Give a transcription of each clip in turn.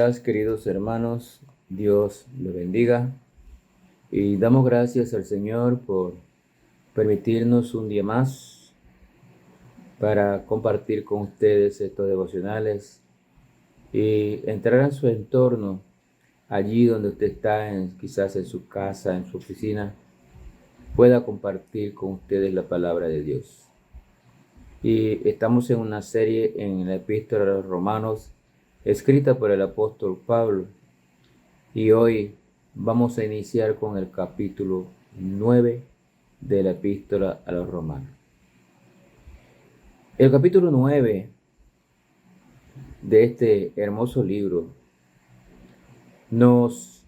días, queridos hermanos. Dios los bendiga. Y damos gracias al Señor por permitirnos un día más para compartir con ustedes estos devocionales y entrar en su entorno, allí donde usted está, quizás en su casa, en su oficina, pueda compartir con ustedes la palabra de Dios. Y estamos en una serie en la Epístola a los Romanos, escrita por el apóstol Pablo. Y hoy vamos a iniciar con el capítulo 9 de la Epístola a los Romanos. El capítulo 9 de este hermoso libro nos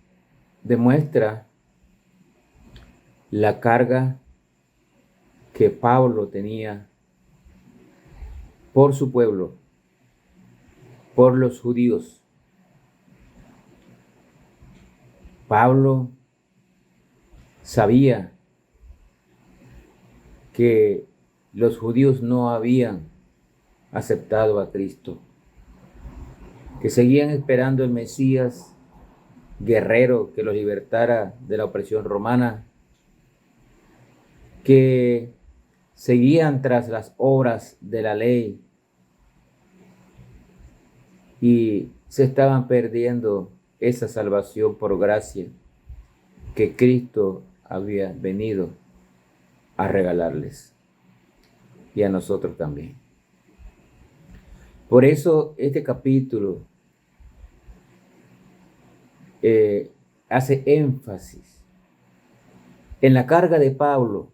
demuestra la carga que Pablo tenía por su pueblo, por los judíos. Pablo sabía que los judíos no habían aceptado a Cristo, que seguían esperando el Mesías guerrero que los libertara de la opresión romana, que seguían tras las obras de la ley y se estaban perdiendo esa salvación por gracia que Cristo había venido a regalarles, y a nosotros también. Por eso este capítulo hace énfasis en la carga de Pablo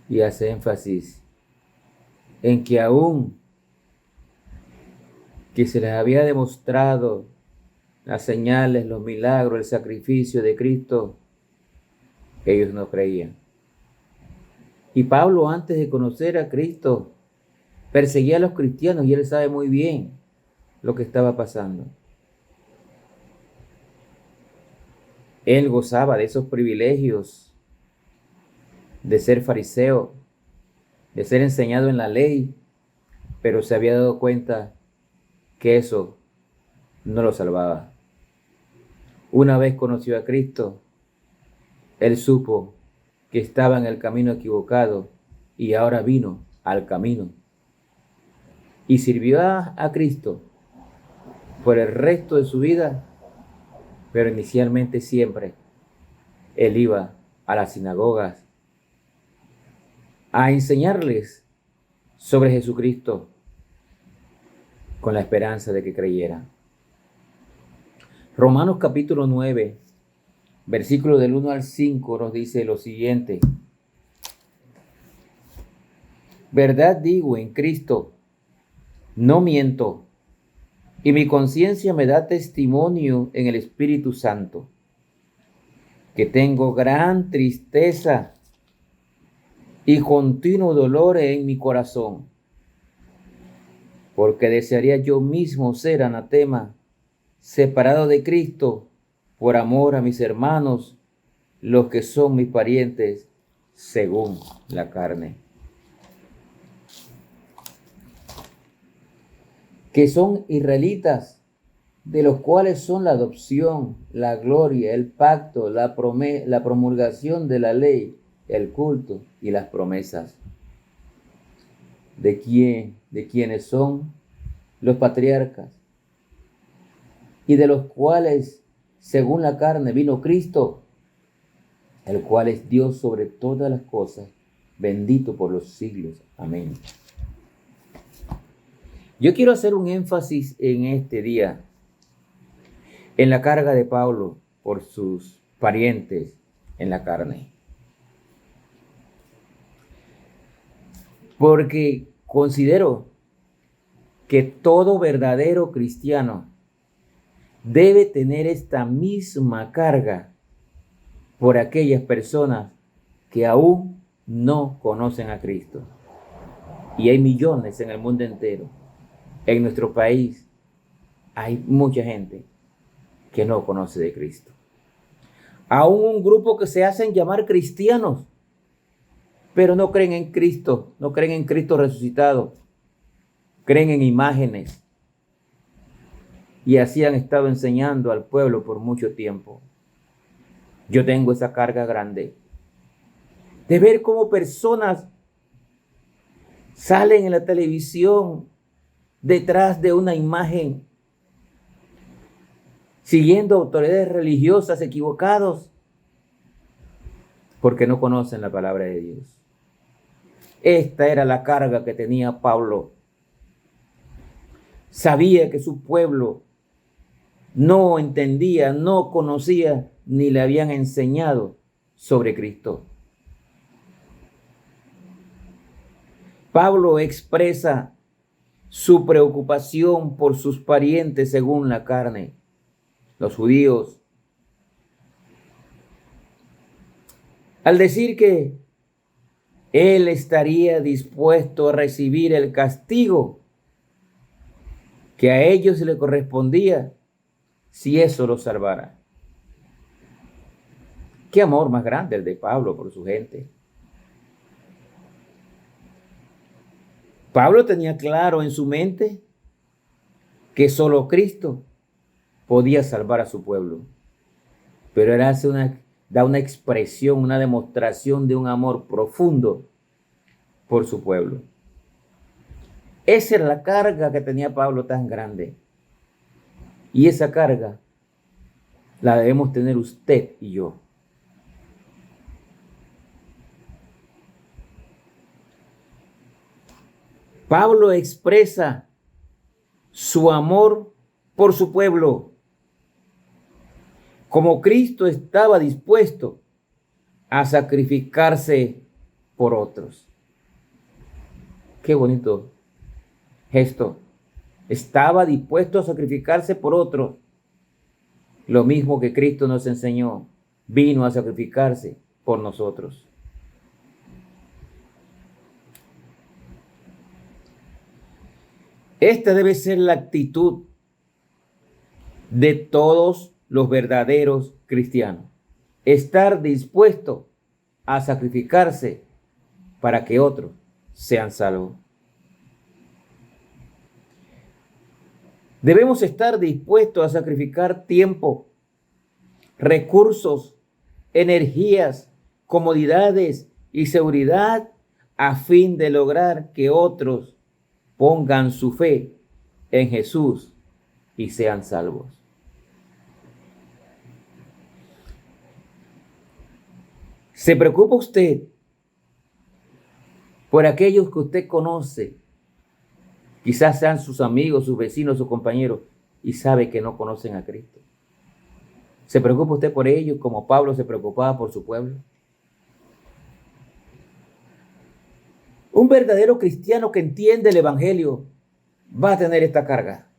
y hace énfasis en que aún que se les había demostrado las señales, los milagros, el sacrificio de Cristo, ellos no creían. Y Pablo, antes de conocer a Cristo, perseguía a los cristianos, y él sabe muy bien lo que estaba pasando. Él gozaba de esos privilegios de ser fariseo, de ser enseñado en la ley, pero se había dado cuenta que eso no lo salvaba. Una vez conoció a Cristo, él supo que estaba en el camino equivocado y ahora vino al camino. Y sirvió a Cristo por el resto de su vida, pero inicialmente siempre él iba a las sinagogas a enseñarles sobre Jesucristo con la esperanza de que creyeran. Romanos capítulo 9, versículo del 1 al 5 nos dice lo siguiente: verdad digo en Cristo, no miento, y mi conciencia me da testimonio en el Espíritu Santo, que tengo gran tristeza y continuo dolor en mi corazón, porque desearía yo mismo ser anatema, separado de Cristo, por amor a mis hermanos, los que son mis parientes según la carne, que son israelitas, de los cuales son la adopción, la gloria, el pacto, la promulgación de la ley, el culto y las promesas. ¿De quienes son los patriarcas? Y de los cuales, según la carne, vino Cristo, el cual es Dios sobre todas las cosas, bendito por los siglos. Amén. Yo quiero hacer un énfasis en este día en la carga de Pablo por sus parientes en la carne, porque considero que todo verdadero cristiano debe tener esta misma carga por aquellas personas que aún no conocen a Cristo. Y hay millones en el mundo entero. En nuestro país hay mucha gente que no conoce de Cristo. Aún un grupo que se hacen llamar cristianos, pero no creen en Cristo, no creen en Cristo resucitado, creen en imágenes, y así han estado enseñando al pueblo por mucho tiempo. Yo tengo esa carga grande de ver cómo personas salen en la televisión detrás de una imagen, siguiendo autoridades religiosas equivocados, porque no conocen la palabra de Dios. Esta era la carga que tenía Pablo. Sabía que su pueblo no entendía, no conocía, ni le habían enseñado sobre Cristo. Pablo expresa su preocupación por sus parientes según la carne, los judíos, al decir que él estaría dispuesto a recibir el castigo que a ellos le correspondía si eso los salvara. Qué amor más grande el de Pablo por su gente. Pablo tenía claro en su mente que solo Cristo podía salvar a su pueblo, pero era da una expresión, una demostración de un amor profundo por su pueblo. Esa era la carga que tenía Pablo tan grande. Y esa carga la debemos tener usted y yo. Pablo expresa su amor por su pueblo, como Cristo estaba dispuesto a sacrificarse por otros. Qué bonito gesto. Estaba dispuesto a sacrificarse por otros. Lo mismo que Cristo nos enseñó, vino a sacrificarse por nosotros. Esta debe ser la actitud de todos los verdaderos cristianos. Estar dispuesto a sacrificarse para que otros sean salvos. Debemos estar dispuestos a sacrificar tiempo, recursos, energías, comodidades y seguridad a fin de lograr que otros pongan su fe en Jesús y sean salvos. ¿Se preocupa usted por aquellos que usted conoce? Quizás sean sus amigos, sus vecinos, sus compañeros, y sabe que no conocen a Cristo. ¿Se preocupa usted por ellos como Pablo se preocupaba por su pueblo? Un verdadero cristiano que entiende el Evangelio va a tener esta carga.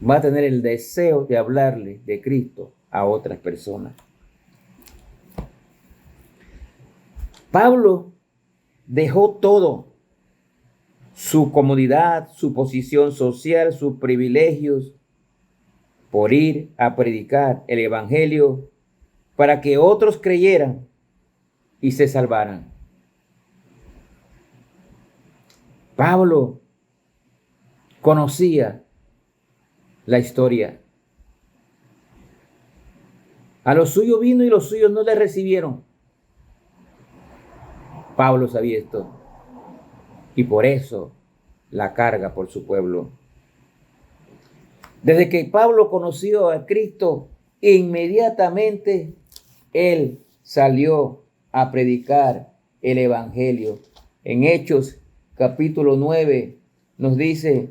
Va a tener el deseo de hablarle de Cristo a otras personas. Pablo dejó todo, su comodidad, su posición social, sus privilegios, por ir a predicar el Evangelio para que otros creyeran y se salvaran. Pablo conocía la historia. A los suyos vino y los suyos no le recibieron. Pablo sabía esto y por eso la carga por su pueblo. Desde que Pablo conoció a Cristo, inmediatamente él salió a predicar el Evangelio. En Hechos capítulo 9 nos dice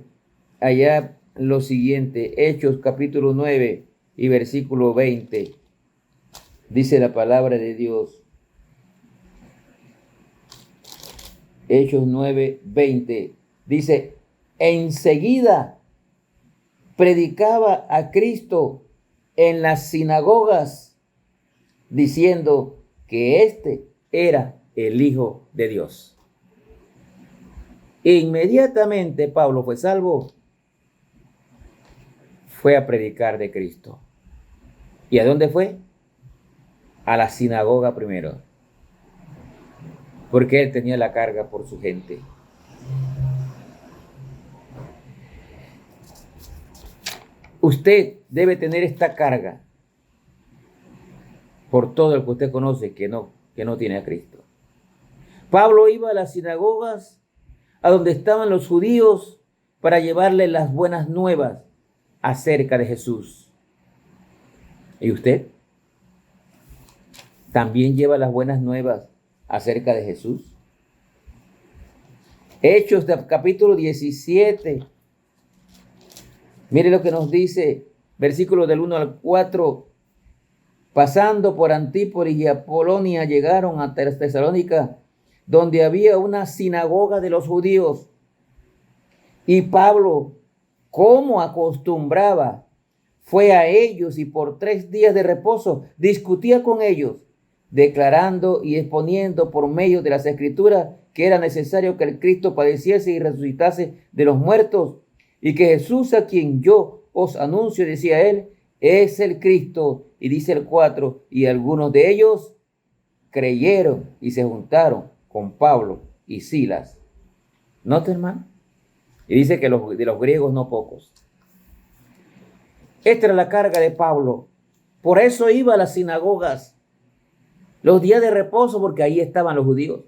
allá lo siguiente, Hechos capítulo 9 y versículo 20, dice la palabra de Dios. Hechos 9, 20, dice, enseguida predicaba a Cristo en las sinagogas, diciendo que éste era el Hijo de Dios. Inmediatamente Pablo fue salvo, fue a predicar de Cristo. ¿Y a dónde fue? A la sinagoga primero, porque él tenía la carga por su gente. Usted debe tener esta carga por todo el que usted conoce que no tiene a Cristo. Pablo iba a las sinagogas, a donde estaban los judíos, para llevarles las buenas nuevas acerca de Jesús. ¿Y usted? ¿También lleva las buenas nuevas acerca de Jesús? Hechos capítulo 17. Mire lo que nos dice, versículos del 1 al 4. Pasando por Antípolis y Apolonia, llegaron a Tesalónica, donde había una sinagoga de los judíos. Y Pablo, como acostumbraba, fue a ellos y por 3 días de reposo discutía con ellos, declarando y exponiendo por medio de las Escrituras que era necesario que el Cristo padeciese y resucitase de los muertos, y que Jesús, a quien yo os anuncio, decía él, es el Cristo. Y dice el 4, y algunos de ellos creyeron y se juntaron con Pablo y Silas. ¿Nota, hermano? Y dice que de los griegos no pocos. Esta era la carga de Pablo. Por eso iba a las sinagogas los días de reposo, porque ahí estaban los judíos,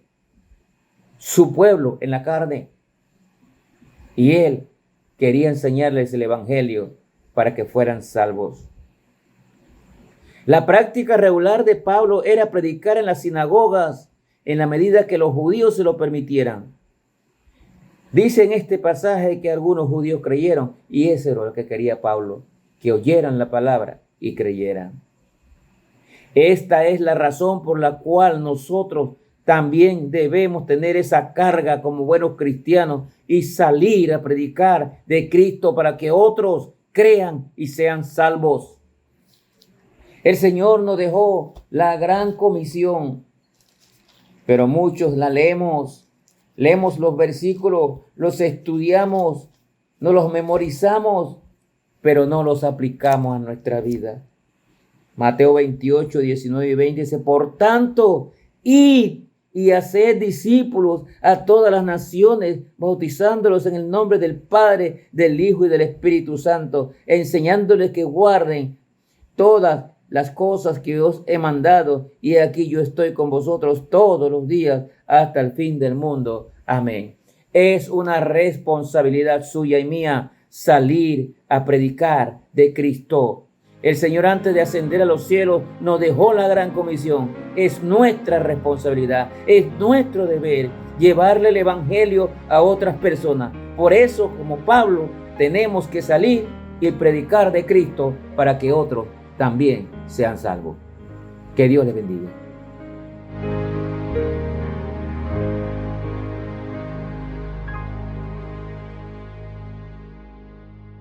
su pueblo en la carne. Y él quería enseñarles el evangelio para que fueran salvos. La práctica regular de Pablo era predicar en las sinagogas en la medida que los judíos se lo permitieran. Dice en este pasaje que algunos judíos creyeron, y eso era lo que quería Pablo, que oyeran la palabra y creyeran. Esta es la razón por la cual nosotros también debemos tener esa carga como buenos cristianos y salir a predicar de Cristo para que otros crean y sean salvos. El Señor nos dejó la gran comisión, pero muchos la leemos los versículos, los estudiamos, nos los memorizamos, pero no los aplicamos a nuestra vida. Mateo 28, 19 y 20 dice, por tanto, id y haced discípulos a todas las naciones, bautizándolos en el nombre del Padre, del Hijo y del Espíritu Santo, enseñándoles que guarden todas las cosas que os he mandado, y aquí yo estoy con vosotros todos los días hasta el fin del mundo. Amén. Es una responsabilidad suya y mía salir a predicar de Cristo. El Señor, antes de ascender a los cielos, nos dejó la gran comisión. Es nuestra responsabilidad, es nuestro deber llevarle el evangelio a otras personas. Por eso, como Pablo, tenemos que salir y predicar de Cristo para que otros también sean salvos. Que Dios les bendiga.